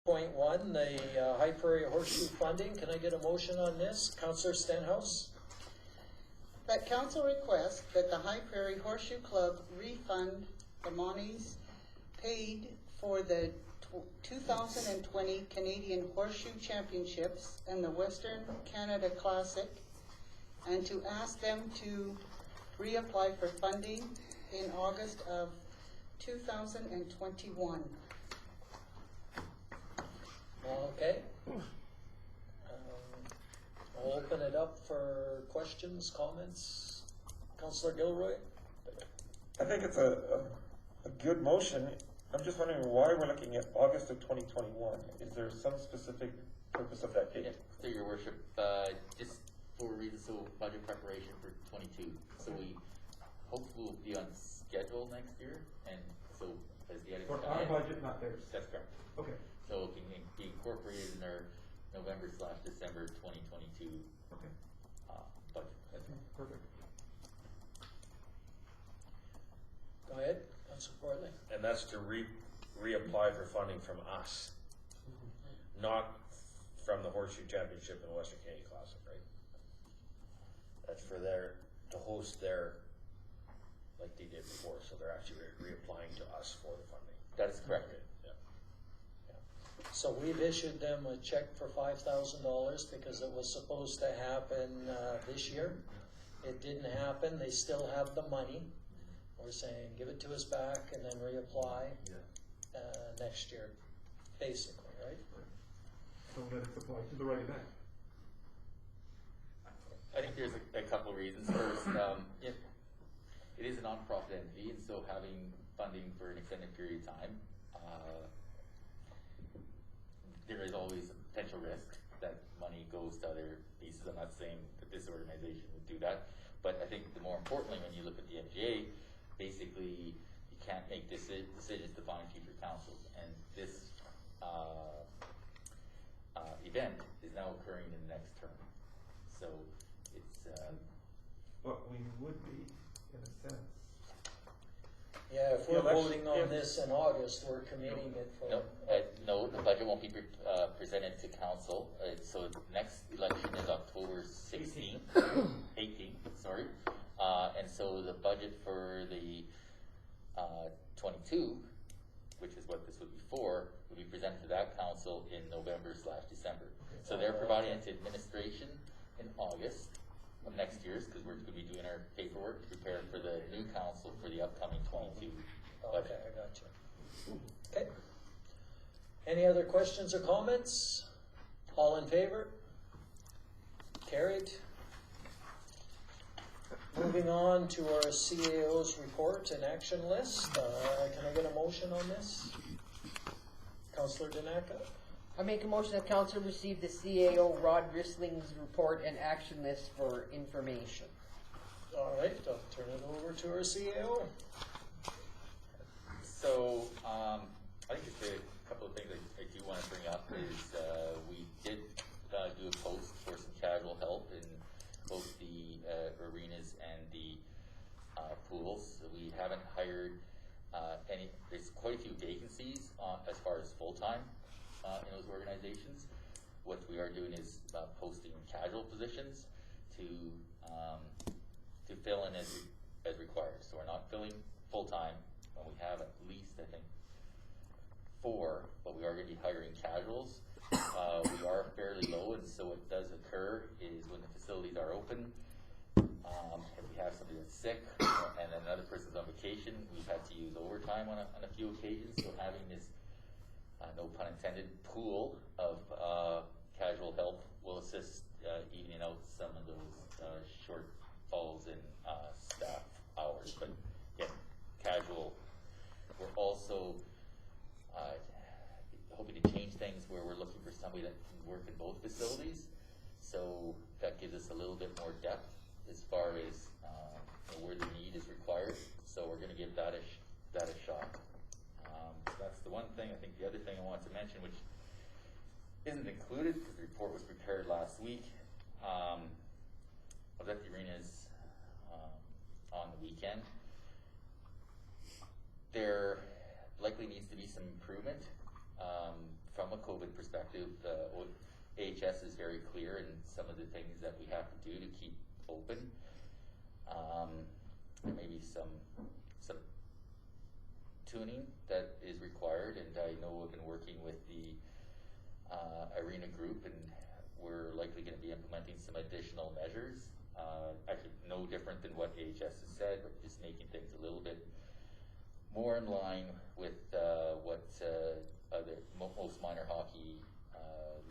Point one, the High Prairie Horseshoe funding. Can I get a motion on this? Councillor Stenhouse? That council requests that the High Prairie Horseshoe Club refund the monies paid for the 2020 Canadian Horseshoe Championships and the Western Canada Classic, and to ask them to reapply for funding in August of 2021. Okay. I'll open it up for questions, comments. Councillor Gilroy? I think it's a good motion. I'm just wondering why we're looking at August of 2021. Is there some specific purpose of that date? Yeah, through your worship, just for reasons of budget preparation for 22. So we hope we'll be on schedule next year, and so as the edit For our budget, not theirs. That's correct. Okay. So it can be incorporated in our November/December 2022 Okay. budget. That's Perfect. Go ahead, Councillor Portly. And that's to reapply for funding from us, not from the Horseshoe Championship and the Western Canadian Classic, right? That's for to host like they did before, so they're actually reapplying to us for the funding. That is correct. Okay, yeah. So we've issued them a check for $5,000 because it was supposed to happen this year. It didn't happen. They still have the money. We're saying give it to us back and then reapply next year, basically, right? So that it's applied to the right event. I think there's a couple of reasons. First, it is a non-profit entity, and so having funding for an extended period of time, there is always a potential risk that money goes to other pieces. I'm not saying that this organization would do that, but I think the more importantly, when you look at the MGA, basically you can't make decisions to find future councils, and this event is now occurring in the next term. So it's But we would be, in a sense. Yeah, if we're voting on this in August, we're committing it for. no, the budget won't be presented to council. So the next election is October 16th, 18th, sorry. And so the budget for the 22, which is what this would be for, would be presented to that council in November/December. So they're providing it to administration in August of next year's, because we're going to be doing our paperwork to prepare for the new council for the upcoming 22 budget. Okay, I got you. Okay. Any other questions or comments? All in favor? Carried. Moving on to our CAO's report and action list. Can I get a motion on this? Councillor Danaka? I make a motion that council receive the CAO Rod Risling's report and action list for information. All right, I'll turn it over to our CAO. So, I think just a couple of things I do want to bring up is we did do a post for some casual help in both the arenas and the pools. So we haven't hired any, there's quite a few vacancies as far as full-time in those organizations. What we are doing is posting casual positions to fill in as required. So we're not filling full-time, and we have at least, I think, 4, but we are going to be hiring casuals. We are fairly low, and so what does occur is when the facilities are open, if we have somebody that's sick and another person's on vacation, we've had to use overtime on a few occasions. So having this, no pun intended, pool of casual help will assist evening out some of those shortfalls in staff hours. But yeah, casual. We're also hoping to change things where we're looking for somebody that can work in both facilities. So that gives us a little bit more depth as far as where the need is required. So we're going to give that a shot. So that's the one thing. I think the other thing I wanted to mention, which isn't included because the report was prepared last week, I was at the arenas on the weekend. There likely needs to be some improvement from a COVID perspective, AHS is very clear in some of the things that we have to do to keep open. There may be some tuning that is required, and I know we've been working with the arena group, and we're likely going to be implementing some additional measures. Actually, no different than what AHS has said, but just making things a little bit more in line with what other most minor hockey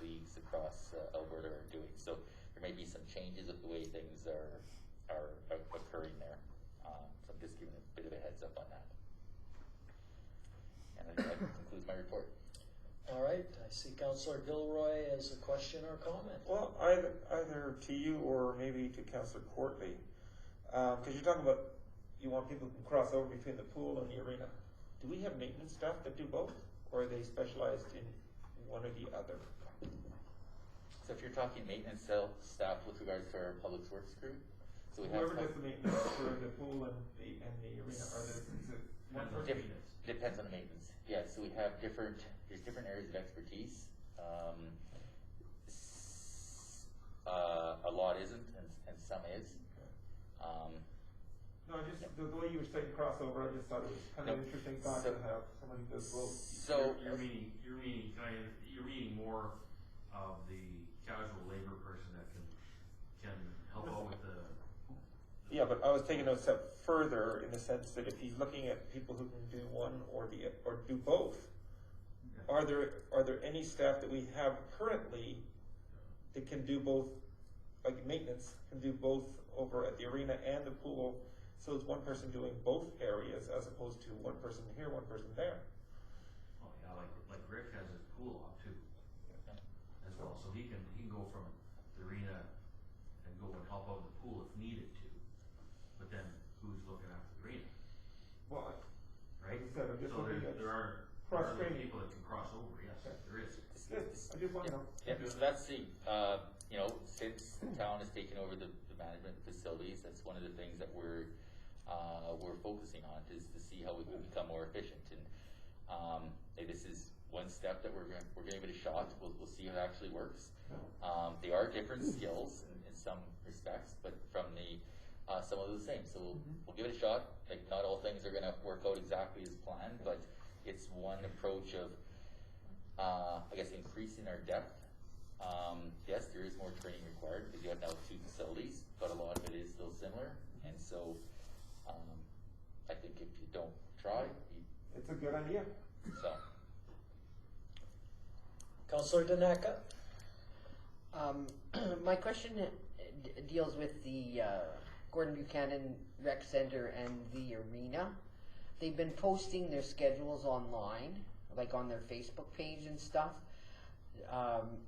leagues across Alberta are doing. So there may be some changes of the way things are occurring there. So I'm just giving a bit of a heads up on that. And I think that concludes my report. All right, I see Councillor Gilroy as a question or comment. Well, either to you or maybe to Councillor Courtly, because you're talking about you want people who can cross over between the pool and the arena. Do we have maintenance staff that do both, or are they specialized in one or the other? So if you're talking maintenance staff with regards to our public works crew, so we Whoever have does the maintenance for the pool and the arena, are there, is it one person? depends on the maintenance. Yeah, so we have there's different areas of expertise. A lot isn't, and some is. No, just the way you were saying crossover, I just thought it was kind of an interesting thought to have somebody who does both. So you're meaning more of the casual labor person that can help out with the. Yeah, but I was taking it a step further in the sense that if he's looking at people who can do one or do both, are there any staff that we have currently that can do both, like maintenance, can do both over at the arena and the pool? So it's one person doing both areas as opposed to one person here, one person there. Oh yeah, like Rick has his pool op too, as well. So he can go from the arena and go and help out in the pool if needed to. But then who's looking after the arena, Well, right? Like I said, I'm just So looking at there are cross-training. people that can cross over. Yes, Okay. there is. Good, I just want to know. Yeah, so that's the, since the town has taken over the management facilities, that's one of the things that we're focusing on, is to see how we can become more efficient. And this is one step that we're going to give it a shot. We'll see how it actually works. They are different skills in some respects, but from some of the same. So we'll give it a shot. Like, not all things are going to work out exactly as planned, but it's one approach of, I guess, increasing our depth. Yes, there is more training required because you have now 2 facilities, but a lot of it is still similar. And so, I think if you don't try, It's a good idea. so. Councillor Daneka? My question deals with the Gordon Buchanan Rec Center and the arena. They've been posting their schedules online, like on their Facebook page and stuff.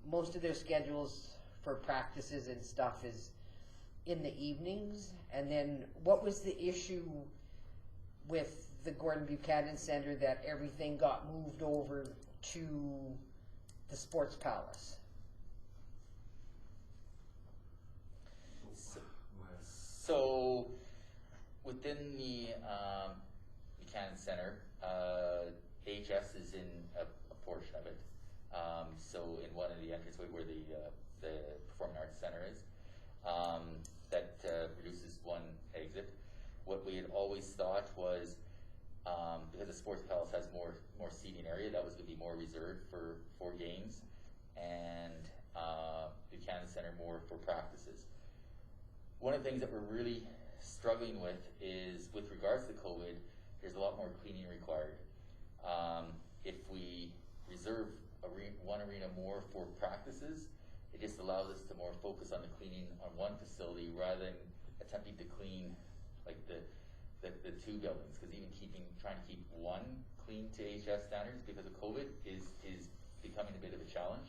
Most of their schedules for practices and stuff is in the evenings. And then what was the issue with the Gordon Buchanan Center that everything got moved over to the Sports Palace? So, within the Buchanan Center, AHS is in a portion of it. So, in one of the entranceway where the Performing Arts Center is, that produces one exit. What we had always thought was, because the Sports Palace has more seating area, that was going to be more reserved for games, and Buchanan Center more for practices. One of the things that we're really struggling with is, with regards to COVID, there's a lot more cleaning required. If we reserve one arena more for practices, it just allows us to more focus on the cleaning on one facility rather than attempting to clean like the 2 buildings. Because even trying to keep one clean to AHS standards because of COVID is becoming a bit of a challenge.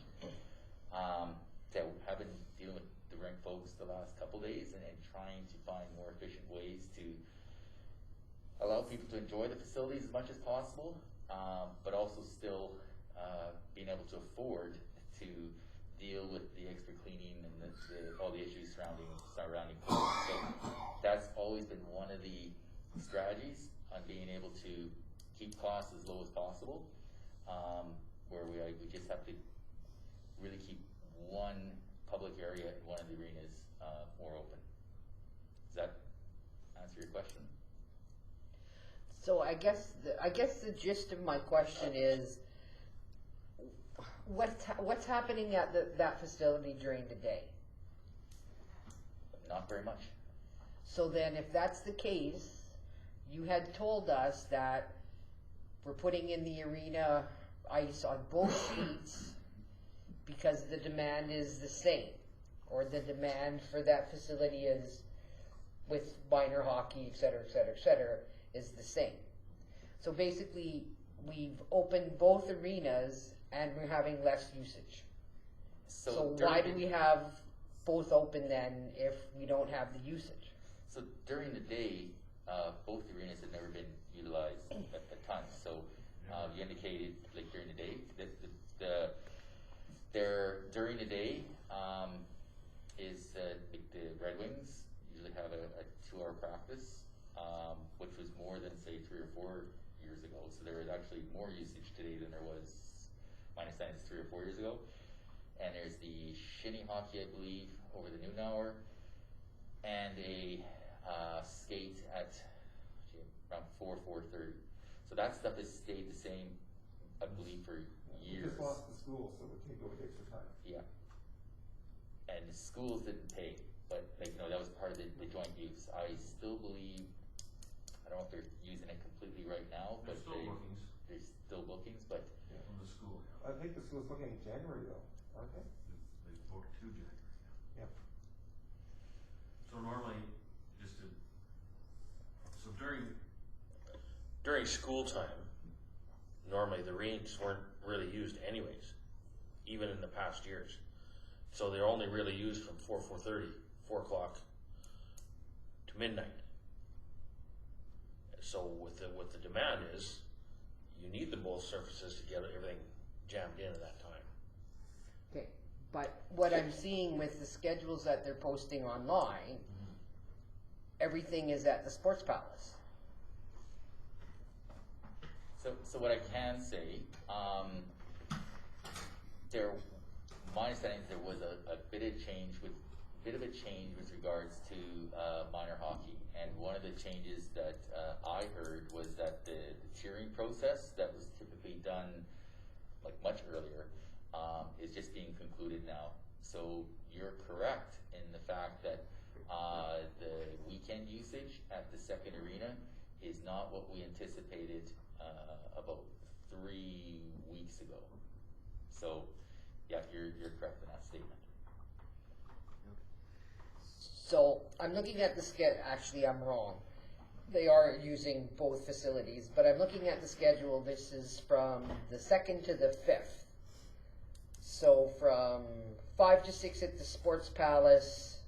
So I've been dealing with the rink folks the last couple days and trying to find more efficient ways to allow people to enjoy the facilities as much as possible, but also still being able to afford to deal with the extra cleaning and all the issues surrounding COVID. So that's always been one of the strategies on being able to keep costs as low as possible. where we just have to really keep one public area in one of the arenas, more open. Does that answer your question? So I guess the gist of my question is, what's happening at that facility during the day? Not very much. So then if that's the case, you had told us that we're putting in the arena ice on both sheets because the demand is the same, or the demand for that facility is, with minor hockey, et cetera, et cetera, et cetera, is the same. So basically, we've opened both arenas and we're having less usage. So why do we have both open then if we don't have the usage? So during the day, both arenas have never been utilized a ton. So you indicated like during the day, during the day is like the Red Wings usually have a 2-hour practice, which was more than say 3 or 4 years ago. So there is actually more usage today than there was, my understanding is 3 or 4 years ago. And there's the shinny hockey, I believe, over the noon hour, and a skate at around 4:30. So that stuff has stayed the same, I believe, for We years. just lost the school, so we take over the extra time. Yeah. And the schools didn't pay, but like, you know, that was part of the joint use. I still believe, I don't know if they're using it completely right now, but There's still bookings there's still bookings, but from the school. I think the school's looking in January though, aren't they? They booked 2 January. Yep. So normally, so During school time, normally the rinks weren't really used anyways, even in the past years. So they're only really used from 4:30, 4 o'clock to midnight. So with the demand is, you need the both surfaces to get everything jammed in at that time. Okay, but what I'm seeing with the schedules that they're posting online, everything is at the Sports Palace. So what I can say, my understanding is there was a bit of a change with regards to minor hockey, and one of the changes that I heard was that the tiering process that was typically done like much earlier is just being concluded now. So you're correct in the fact that the weekend usage at the second arena is not what we anticipated about 3 weeks ago. So, yeah, you're correct in that statement. So I'm looking at the schedule. Actually, I'm wrong. They are using both facilities, but I'm looking at the schedule. This is from the 2nd to the 5th. So from 5 to 6 at the Sports Palace,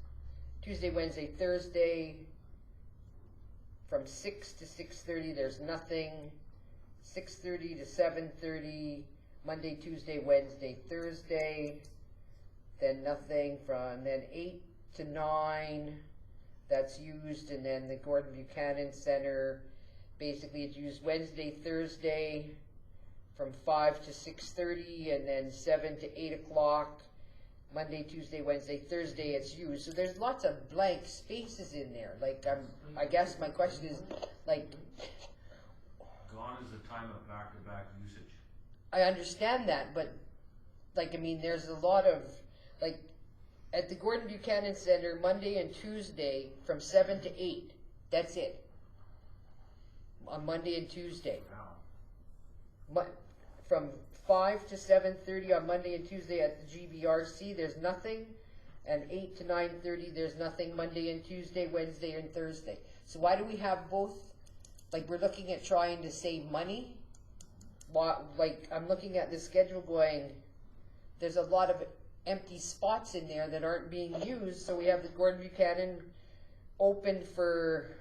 Tuesday, Wednesday, Thursday. From 6 to 6:30, there's nothing. 6:30 to 7:30, Monday, Tuesday, Wednesday, Thursday. Then nothing then 8 to 9, that's used, and then the Gordon Buchanan Center, basically it's used Wednesday, Thursday, from 5 to 6:30, and then 7 to 8 o'clock, Monday, Tuesday, Wednesday, Thursday it's used. So there's lots of blank spaces in there. Like, I guess my question is, like, gone is the time of back-to-back usage. I understand that, but, like, I mean, there's a lot of, like, at the Gordon Buchanan Center, Monday and Tuesday from 7 to 8. That's it. On Monday and Tuesday. Wow. From 5 to 7:30 on Monday and Tuesday at the GBRC, there's nothing. And 8 to 9:30, there's nothing Monday and Tuesday, Wednesday and Thursday. So why do we have both? Like, we're looking at trying to save money. Like, I'm looking at the schedule going, there's a lot of empty spots in there that aren't being used. So we have the Gordon Buchanan open for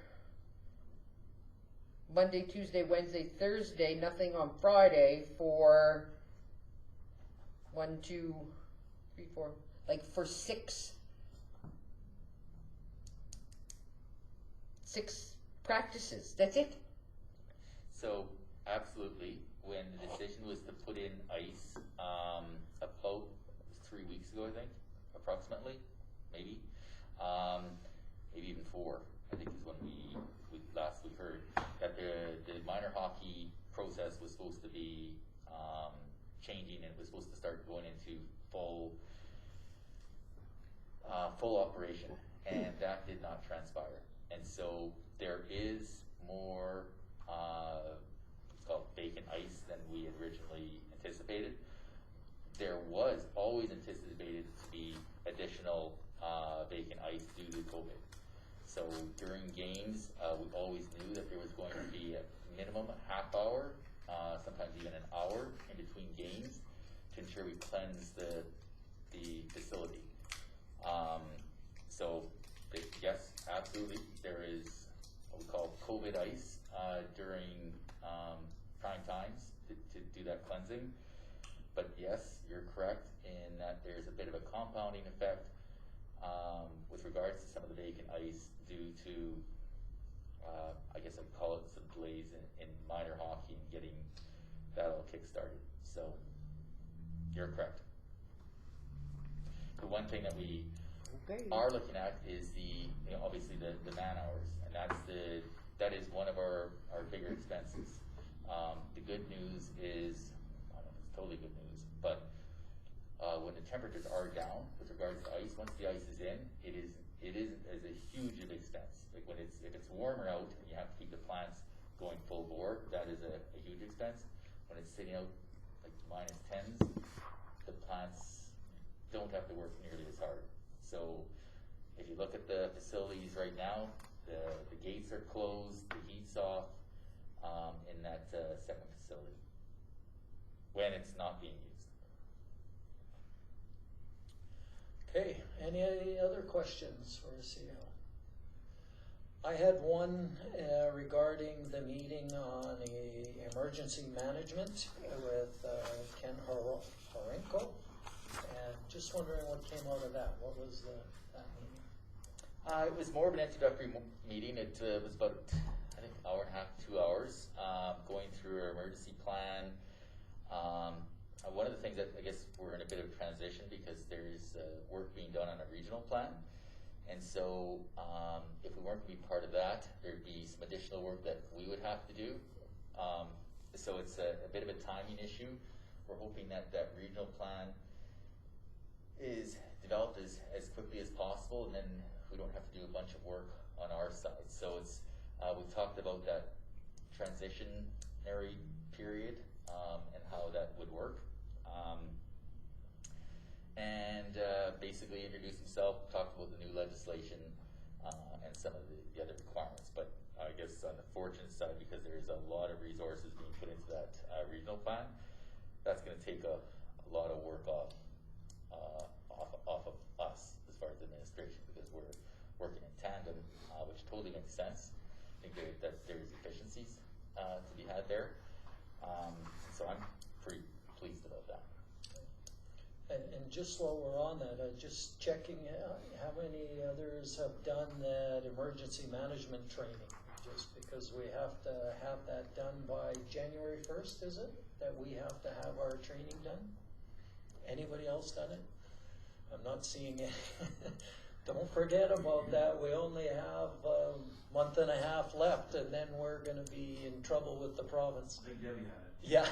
Monday, Tuesday, Wednesday, Thursday, nothing on Friday for 1, 2, 3, 4, like for six practices. That's it. So, absolutely, when the decision was to put in ice, about 3 weeks ago, I think, approximately, maybe, maybe even 4, I think is when we heard that the minor hockey process was supposed to be changing, and it was supposed to start going into full operation, and that did not transpire. And so there is more it's called vacant ice than we had originally anticipated. There was always anticipated to be additional vacant ice due to COVID. So during games, we always knew that there was going to be a minimum half hour, sometimes even an hour in between games to ensure we cleanse the facility. So yes, absolutely, there is what we call COVID ice during prime times to do that cleansing. But yes, you're correct in that there's a bit of a compounding effect with regards to some of the vacant ice due to, I guess I'd call it some delays in minor hockey and getting that all kick-started. So you're correct. The one thing that we are looking at is obviously the man hours, and that is one of our bigger expenses. The good news is, I don't know if it's totally good news, but when the temperatures are down with regards to ice, once the ice is in, it isn't as a huge of expense. Like if it's warmer out and you have to keep the plants going full bore, that is a huge expense. When it's sitting out like -10s, the plants don't have to work nearly as hard. So if you look at the facilities right now, the gates are closed, the heat's off in that second facility when it's not being used. Okay, any other questions for CEO? I had one regarding the meeting on emergency management with Ken Horenko, and just wondering what came out of that. What was that meeting? It was more of an introductory meeting. It was about, I think, an hour and a half, 2 hours, going through our emergency plan. One of the things that I guess we're in a bit of a transition because there's work being done on a regional plan. And so if we weren't to be part of that, there'd be some additional work that we would have to do. So it's a bit of a timing issue. We're hoping that that regional plan is developed as quickly as possible, and then we don't have to do a bunch of work on our side. So it's we've talked about that transitionary period and how that would work. And basically introduced himself, talked about the new legislation and some of the other requirements. But I guess on the fortunate side, because there's a lot of resources being put into that regional plan, that's going to take a lot of work off of us as far as administration, because we're working in tandem, which totally makes sense. I think that there's efficiencies to be had there. So I'm pretty pleased about that. And just while we're on that, just checking how many others have done that emergency management training? Just because we have to have that done by January 1st, is it? That we have to have our training done? Anybody else done it? I'm not seeing it. Don't forget about that. We only have a month and a half left, and then we're going to be in trouble with the province. Big Debbie had it. Yeah.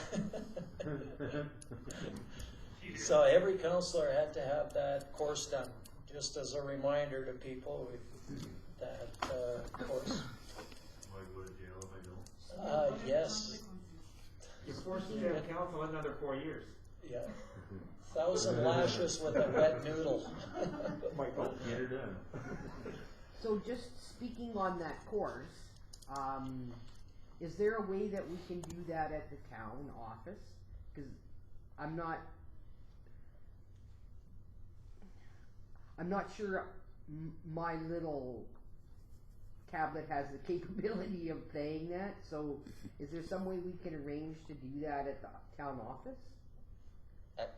So every counselor had to have that course done, just as a reminder to people that course. Will I go to jail if I don't? Yes. You're forced to have council another 4 years. Yeah. 1,000 lashes with a wet noodle. Michael. Get her done. So just speaking on that course, is there a way that we can do that at the town office? Because I'm not sure my little tablet has the capability of playing that. So is there some way we can arrange to do that at the town office?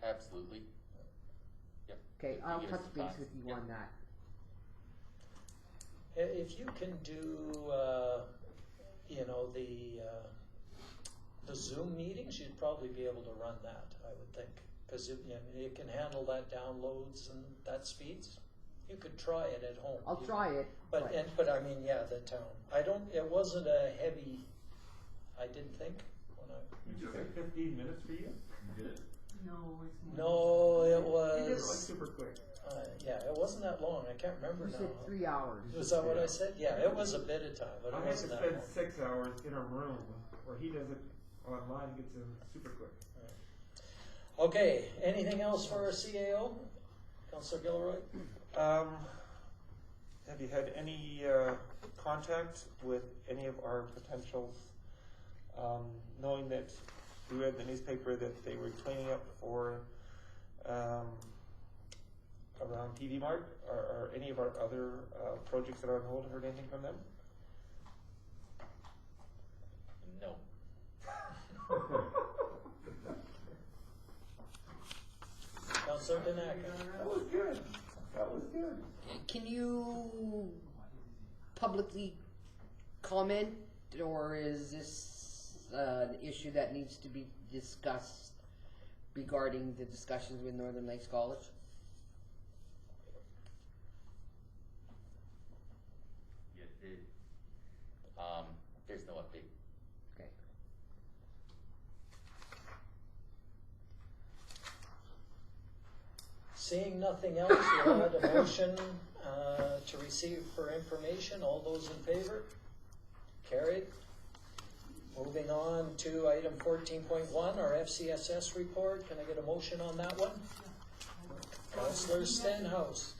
Absolutely. Yep. Okay, You I'll give us touch some base time. with you Yep. on that. If you can do, the Zoom meetings, you'd probably be able to run that, I would think. Cause it can handle that downloads and that speeds. You could try it at home. I'll try it. But I mean, yeah, the town, it wasn't a heavy, I didn't think, when I, Did you say 15 minutes for you? You did it? No, it's more. no, it You did it like was, super quick. yeah, it wasn't that long, I can't remember You now. said 3 hours. Was that what I said? Yeah, it was a bit of time, but I it had to wasn't that spend long. 6 hours in a room where he does it online, gets it super quick. Okay, anything else for our CAO? Councillor Gilroy? Have you had any contact with any of our potentials, knowing that we read in the newspaper that they were cleaning up for around TV Mart? Are any of our other projects that are on hold, heard anything from them? No. Councillor Danaka? That was good. That was good. Can you publicly comment, or is this an issue that needs to be discussed regarding the discussions with Northern Lakes College? Yeah, there's no update. Okay. Seeing nothing else, we'll add a motion to receive for information. All those in favor? Carried. Moving on to item 14.1, our FCSS report. Can I get a motion on that one? Councillor Stenhouse.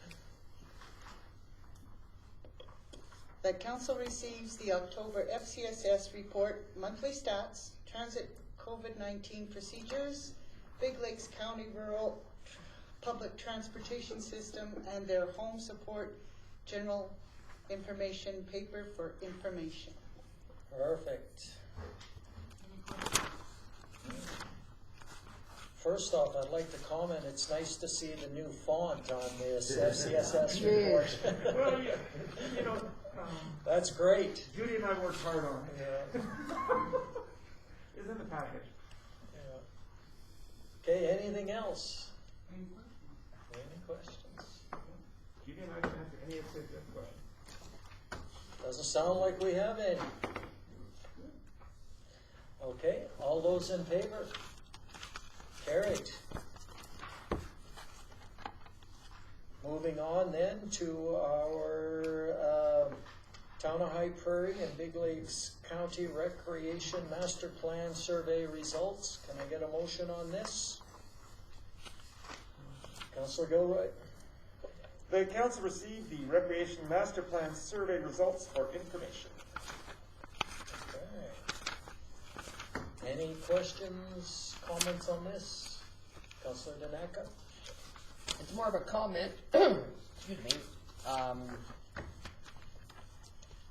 That council receives the October FCSS report, monthly stats, transit COVID-19 procedures, Big Lakes County rural public transportation system, and their home support general information paper for information. Perfect. First off, I'd like to comment, it's nice to see the new font on this FCSS report. Well, yeah, you know, That's great. Judy and I worked hard on it. Yeah. It's in the package. Yeah. Okay, anything else? Any questions? Judy and I can answer any of the questions. Doesn't sound like we have any. Okay, all those in favor? Carried. Moving on then to our Town of High Prairie and Big Lakes County Recreation Master Plan Survey results. Can I get a motion on this? Councillor Gilroy? The council received the Recreation Master Plan survey results for information. Okay. Any questions, comments on this? Councillor Danaka? It's more of a comment. Excuse me.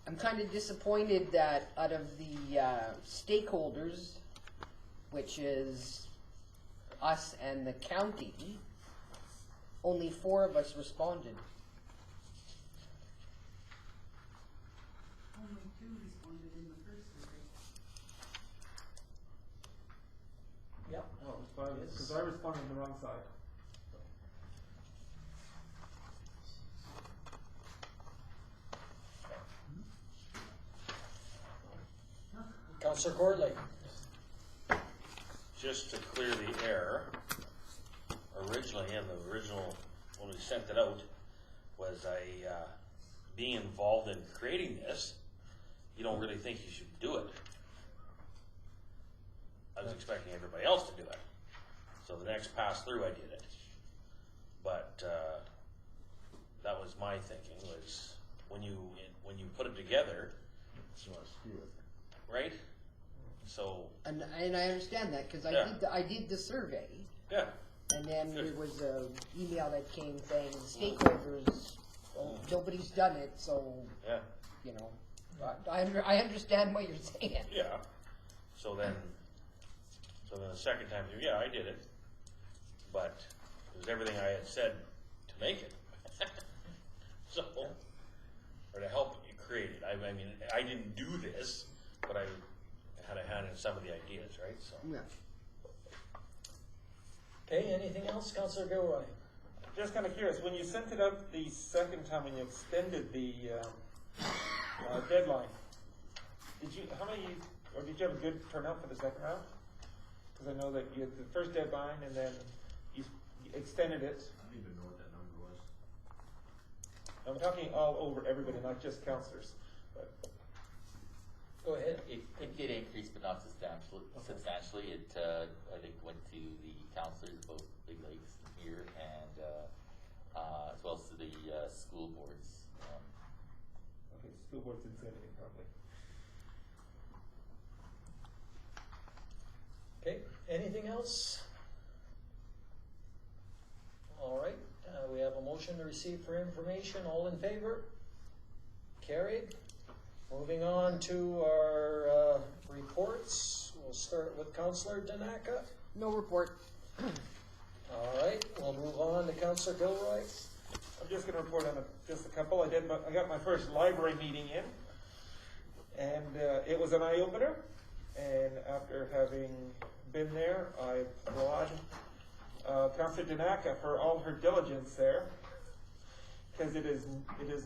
I'm kind of disappointed that out of the stakeholders, which is us and the county, only 4 of us responded. Only 2 responded in the first survey. Yep. Oh, it's fine, because I responded on the wrong side. Councillor Gordley? Just to clear the air, originally, in the original, when we sent it out, was being involved in creating this, you don't really think you should do it. I was expecting everybody else to do it. So the next pass through, I did it. But that was my thinking, was when you put it together, right? So And I understand that because Yeah. I did the survey, yeah, and then Good. there was a email that came saying the stakeholders, oh, nobody's done it, so yeah, you know, I understand what you're saying. yeah. So then the second time through, yeah, I did it, but it was everything I had said to make it. So, or to help you create it. I mean, I didn't do this, but I had a hand in some of the ideas, right, so. Yeah. Okay, anything else, Councillor Gilroy? Just kind of curious, when you sent it out the second time, when you extended the deadline, did you have a good turnout for the second round? Because I know that you had the first deadline and then you extended it. I don't even know what that number was. I'm talking all over everybody, not just councillors. But Go ahead. It did increase, but not substantially. It, I think, went to the councillors, both Big Lakes here, and as well as to the school boards. okay, school boards didn't say anything probably. Okay, anything else? All right, we have a motion to receive for information. All in favor? Carried. Moving on to our reports. We'll start with Councillor Danaka. No report. All right, we'll move on to Councillor Gilroy. I'm just going to report on just a couple. I got my first library meeting in, and it was an eye-opener. And after having been there, I applaud Councillor Danaka for all her diligence there, because it is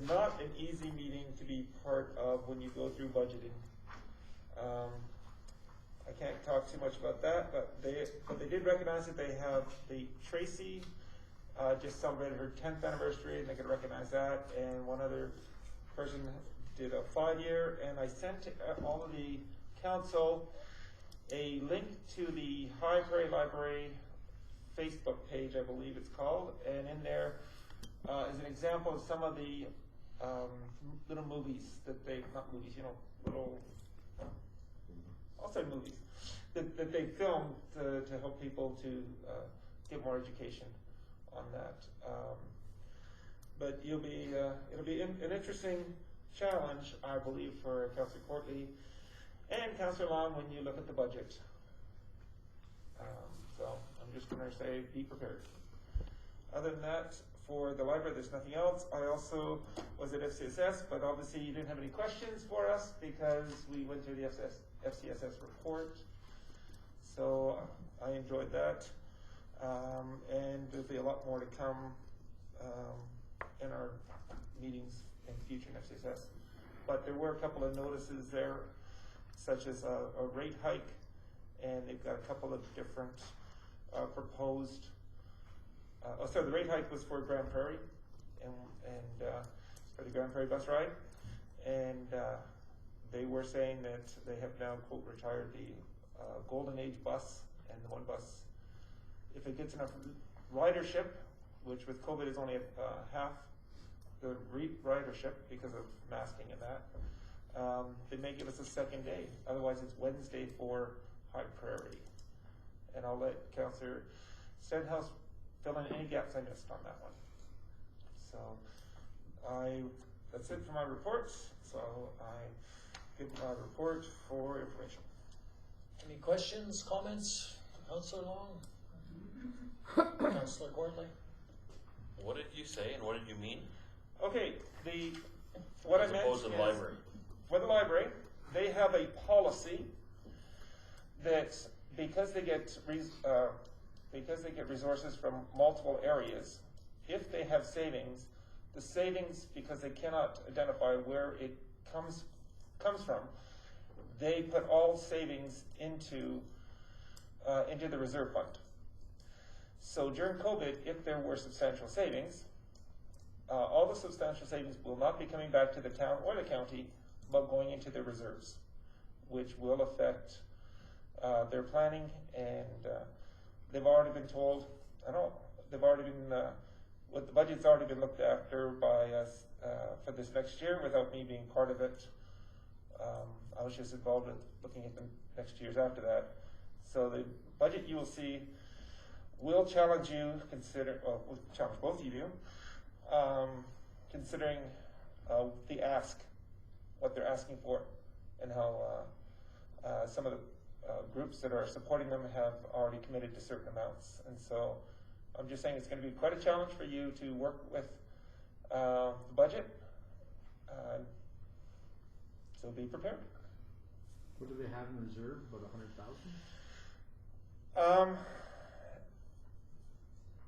not an easy meeting to be part of when you go through budgeting. I can't talk too much about that, but they did recognize that they have the Tracy just celebrated her 10th anniversary, and they could recognize that. And one other person did a 5-year, and I sent to all of the council a link to the High Prairie Library Facebook page, I believe it's called, and in there is an example of some of the little movies that not movies, little, I'll say movies, that they filmed to help people to get more education on that. But it'll be an interesting challenge, I believe, for Councillor Courtley and Councillor Long when you look at the budget. So I'm just going to say be prepared. Other than that, for the library, there's nothing else. I also was at FCSS, but obviously you didn't have any questions for us because we went through the FCSS report. So I enjoyed that. And there'll be a lot more to come in our meetings in the future in FCSS. But there were a couple of notices there, such as a rate hike, and they've got a couple of different proposed. The rate hike was for Grand Prairie, and for the Grand Prairie bus ride, and they were saying that they have now, quote, retired the Golden Age bus, and the one bus, if it gets enough ridership, which with COVID is only half the ridership because of masking and that, they may give us a second day. Otherwise, it's Wednesday for High Prairie. And I'll let Councillor Stenhouse fill in any gaps I missed on that one. So that's it for my reports. So I give my report for information. Any questions, comments? Councillor Long? Councillor Courtley? What did you say and what did you mean? Okay, what I As meant opposed to the is, library. for the library, they have a policy that because they get resources from multiple areas, if they have savings, the savings, because they cannot identify where it comes from, they put all savings into the reserve fund. So during COVID, if there were substantial savings, all the substantial savings will not be coming back to the town or the county, but going into the reserves, which will affect their planning. And they've already been told, what the budget's already been looked after by us for this next year without me being part of it. I was just involved with looking at the next years after that. So the budget you will see will challenge you, will challenge both of you, considering the ask, what they're asking for, and how some of the groups that are supporting them have already committed to certain amounts. And so I'm just saying it's going to be quite a challenge for you to work with the budget. So be prepared. What do they have in reserve, about 100,000?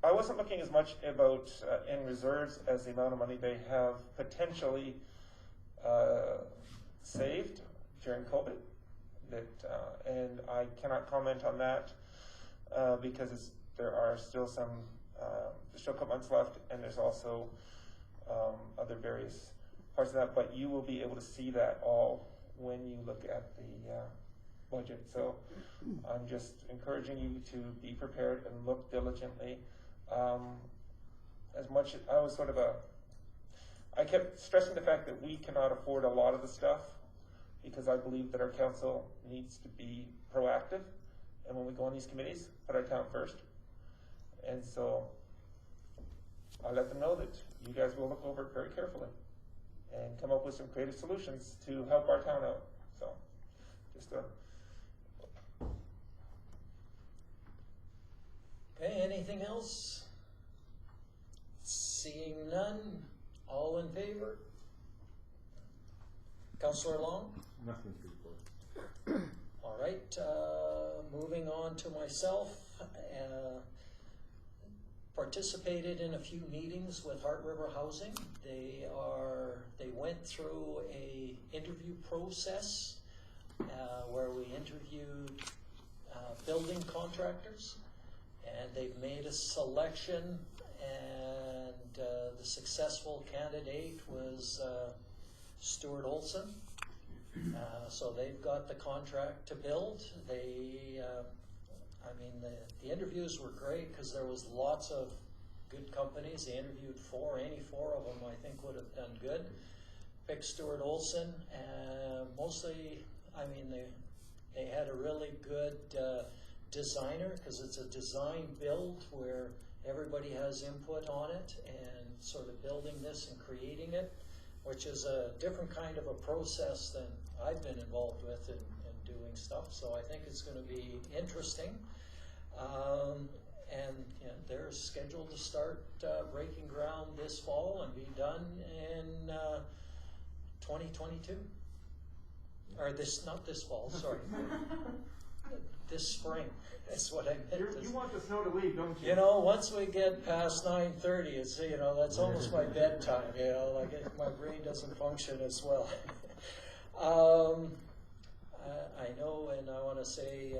I wasn't looking as much about in reserves as the amount of money they have potentially saved during COVID. And I cannot comment on that because there are still there's still a couple months left, and there's also other various parts of that. But you will be able to see that all when you look at the budget. So I'm just encouraging you to be prepared and look diligently. As much I was I kept stressing the fact that we cannot afford a lot of the stuff because I believe that our council needs to be proactive, and when we go on these committees, put our town first. And so I let them know that you guys will look over it very carefully and come up with some creative solutions to help our town out. So just Okay, anything else? Seeing none, all in favor? Councillor Long? Nothing to report. All right, moving on to myself. Participated in a few meetings with Heart River Housing. They went through a interview process where we interviewed building contractors, and they've made a selection, and the successful candidate was Stuart Olson. So they've got the contract to build. The interviews were great because there was lots of good companies. They interviewed any four of them I think would have done good. Picked Stuart Olson, and mostly, they had a really good designer because it's a design build where everybody has input on it and sort of building this and creating it, which is a different kind of a process than I've been involved with in doing stuff. So I think it's going to be interesting. They're scheduled to start breaking ground this fall and be done in 2022. Or not this fall, sorry. This spring, that's what I meant. You want the snow to leave, don't you? Once we get past 9:30, it's, that's almost my bedtime, my brain doesn't function as well. I know, and I want to say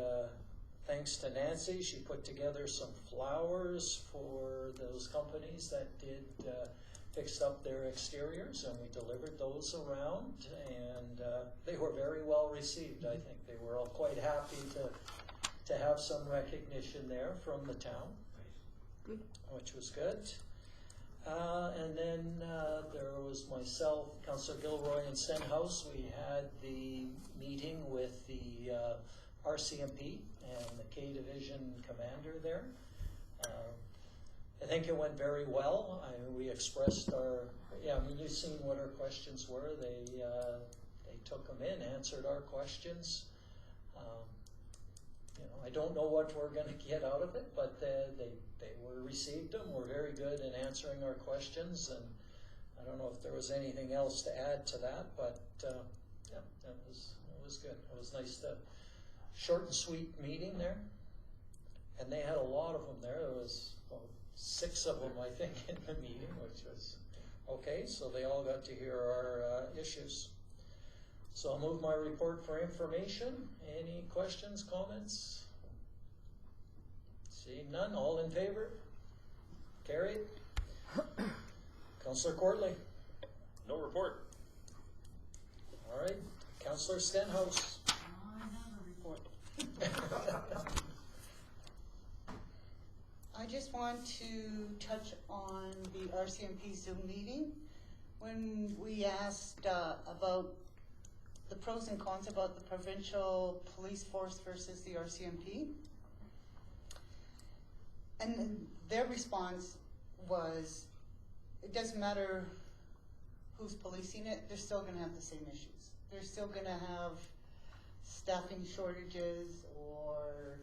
thanks to Nancy. She put together some flowers for those companies that fixed up their exteriors, and we delivered those around, and they were very well received. I think they were all quite happy to have some recognition there from the town, which was good. And then there was myself, Councillor Gilroy, and Stenhouse. We had the meeting with the RCMP and the K Division commander there. I think it went very well. We expressed you've seen what our questions were. They took them in, answered our questions. I don't know what we're going to get out of it, but they received them. Were very good in answering our questions, and I don't know if there was anything else to add to that, but it was good. It was nice short and sweet meeting there, and they had a lot of them there. There was 6 of them, I think, in the meeting, which was okay. So they all got to hear our issues. So I'll move my report for information. Any questions, comments? Seeing none, all in favor? Carried. Councillor Courtley? No report. All right. Councillor Stenhouse? I have a report. I just want to touch on the RCMP Zoom meeting. When we asked about the pros and cons about the provincial police force versus the RCMP, and their response was, it doesn't matter who's policing it, they're still going to have the same issues. They're still going to have staffing shortages or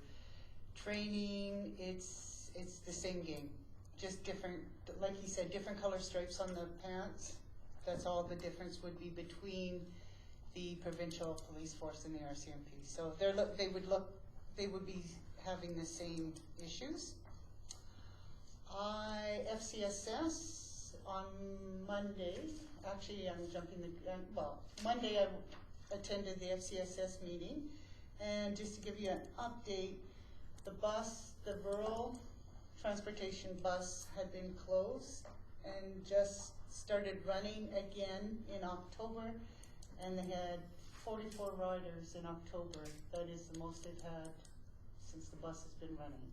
training. It's the same game, just different, like he said, different color stripes on the pants. That's all the difference would be between the provincial police force and the RCMP. So they would be having the same issues. FCSS on Monday, actually I'm jumping the gun, Monday I attended the FCSS meeting, and just to give you an update, the rural transportation bus had been closed and just started running again in October, and they had 44 riders in October. That is the most they've had since the bus has been running.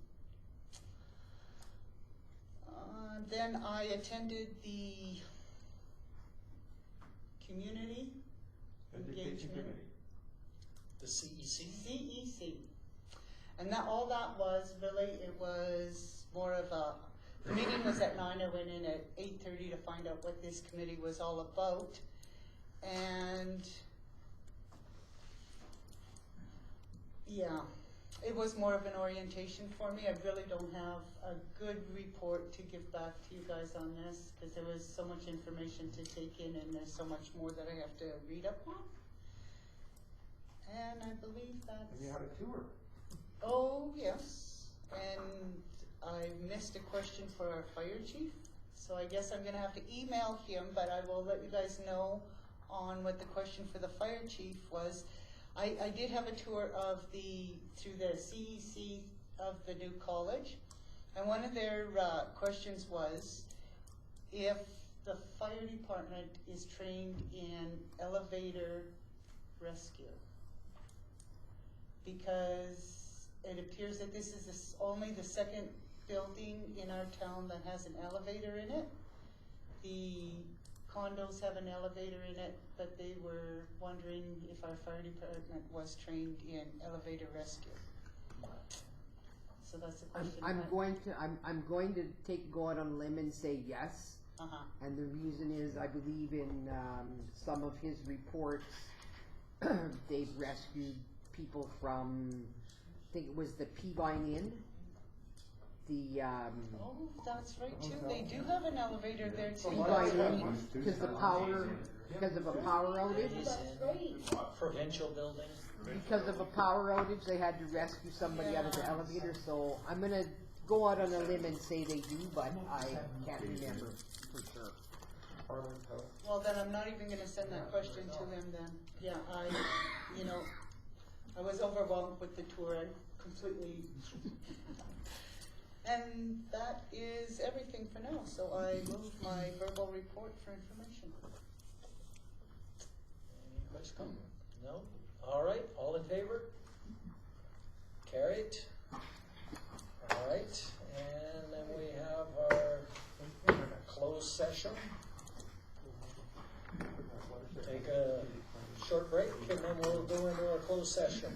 Then I attended the community Education engagement. committee. The CEC? CEC. And all that was really, it was more of the meeting was at 9, I went in at 8:30 to find out what this committee was all about. And yeah, it was more of an orientation for me. I really don't have a good report to give back to you guys on this, because there was so much information to take in, and there's so much more that I have to read up on. And I believe that's... And you had a tour. Oh, yes. And I missed a question for our fire chief, so I guess I'm gonna have to email him, but I will let you guys know on what the question for the fire chief was. I did have a tour of through the CEC of the new college, and one of their questions was if the fire department is trained in elevator rescue. Because it appears that this is only the second building in our town that has an elevator in it. The condos have an elevator in it, but they were wondering if our fire department was trained in elevator rescue. So that's the question. I'm going to go out on a limb and say yes. Uh-huh. And the reason is, I believe in some of his reports, they've rescued people from, I think it was the Peavine Inn. Oh, that's right too. They do have an elevator there too. Peavine Inn, because of a power outage. It is in provincial building. Because of a power outage, they had to rescue somebody out of the elevator. So I'm gonna go out on a limb and say they do, but I can't remember for sure. Parliament House. Well, then I'm not even gonna send that question to him then. Yeah, I was overwhelmed with the tour. I completely... And that is everything for now, so I move my verbal report for information. Any questions? No? All right, all in favor? Carried. All right, and then we have our closed session. Take a short break, and then we'll go into our closed session.